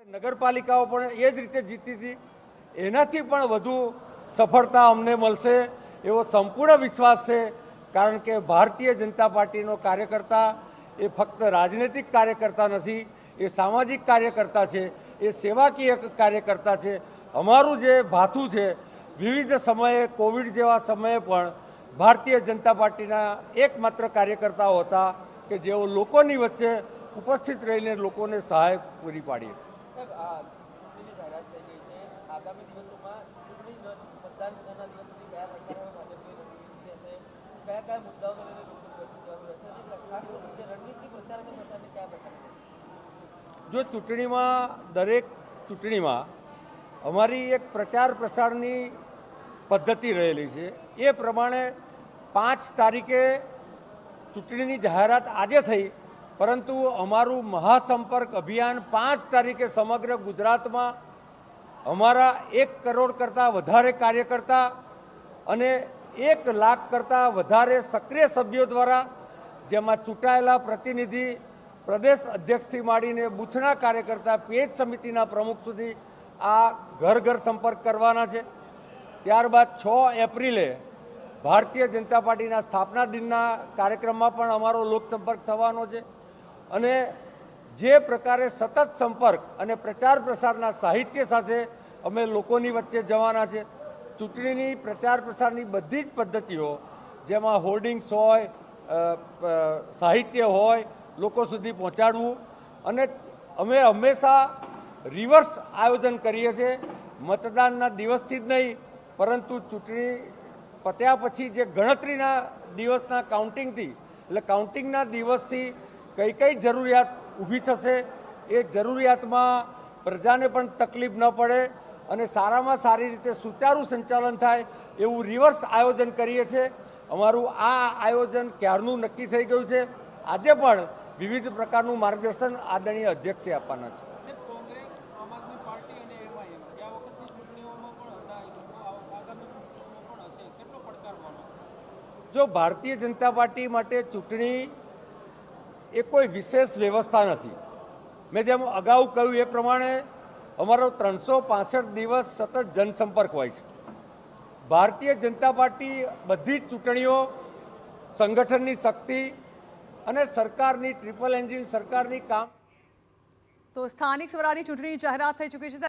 નગરપાલિકાઓ પણ એ જ રીતે જીતી હતી, એનાથી પણ વધુ સફળતા અમને મળશે એવો સંપૂર્ણ વિશ્વાસ છે. કારણ કે ભારતીય જનતા પાર્ટીનો કાર્યકર્તા એ ફક્ત રાજનૈતિક કાર્યકર્તા નથી, એ સામાજિક કાર્યકર્તા છે, એ સેવાકીય કાર્યકર્તા છે. અમારું જે ભાથું છે, વિવિધ સમયે કોવિડ જેવા સમયે પણ ભારતીય જનતા પાર્ટીના એકમાત્ર કાર્યકર્તાઓ હતા કે જેઓ લોકોની વચ્ચે ઉપસ્થિત રહીને લોકોને સહાય પૂરી પાડી. જો ચૂંટણીમાં દરેક ચૂંટણીમાં અમારી એક પ્રચાર પ્રસારની પદ્ધતિ રહેલી છે. એ પ્રમાણે 5 તારીખે ચૂંટણીની જાહેરાત આજે થઈ, પરંતુ અમારું મહાસંપર્ક અભિયાન 5 તારીખે સમગ્ર ગુજરાતમાં અમારા 1 કરોડ કરતાં વધારે કાર્યકર્તા અને 1 લાખ કરતાં વધારે સક્રિય સભ્યો દ્વારા, જેમાં ચૂંટાયેલા પ્રતિનિધિ, પ્રદેશ અધ્યક્ષથી માંડીને બૂથના કાર્યકર્તા, પેજ સમિતિના પ્રમુખ સુધી આ ઘર ઘર સંપર્ક કરવાના છે. ત્યારબાદ 6 એપ્રિલે ભારતીય જનતા પાર્ટીના સ્થાપના દિનના કાર્યક્રમમાં પણ અમારો લોકસંપર્ક થવાનો છે. અને જે પ્રકારે સતત સંપર્ક અને પ્રચાર પ્રસારના સાહિત્ય સાથે અમે લોકોની વચ્ચે જવાના છે. ચૂંટણીની પ્રચાર પ્રસારની બધી જ પદ્ધતિઓ, જેમાં હોર્ડિંગ્સ હોય, સાહિત્ય હોય, લોકો સુધી પહોંચાડવું, અને અમે હંમેશા રિવર્સ આયોજન કરીએ છીએ. મતદાનના દિવસથી જ નહીં, પરંતુ ચૂંટણી પત્યા પછી જે ગણતરીના દિવસના કાઉન્ટિંગથી, એટલે કાઉન્ટિંગના દિવસથી કઈ કઈ જરૂરિયાત ઊભી થશે, એ જરૂરિયાતમાં પ્રજાને પણ તકલીફ ન પડે અને સારામાં સારી રીતે સુચારું સંચાલન થાય એવું રિવર્સ આયોજન કરીએ છીએ. અમારું આ આયોજન ક્યારનું નક્કી થઈ ગયું છે. આજે પણ વિવિધ પ્રકારનું માર્ગદર્શન આદરણીય અધ્યક્ષે આપવાના છે. જો ભારતીય જનતા પાર્ટી માટે ચૂંટણી એ કોઈ વિશેષ વ્યવસ્થા નથી. મેં જેમ અગાઉ કહ્યું એ પ્રમાણે અમારો 365 દિવસ સતત જનસંપર્ક હોય છે. ભારતીય જનતા પાર્ટી બધી જ ચૂંટણીઓ સંગઠનની શક્તિ અને સરકારની ટ્રિપલ એન્જિન સરકારની કામ. તો સ્થાનિક સ્વરાજની ચૂંટણીની જાહેરાત થઈ ચૂકી છે.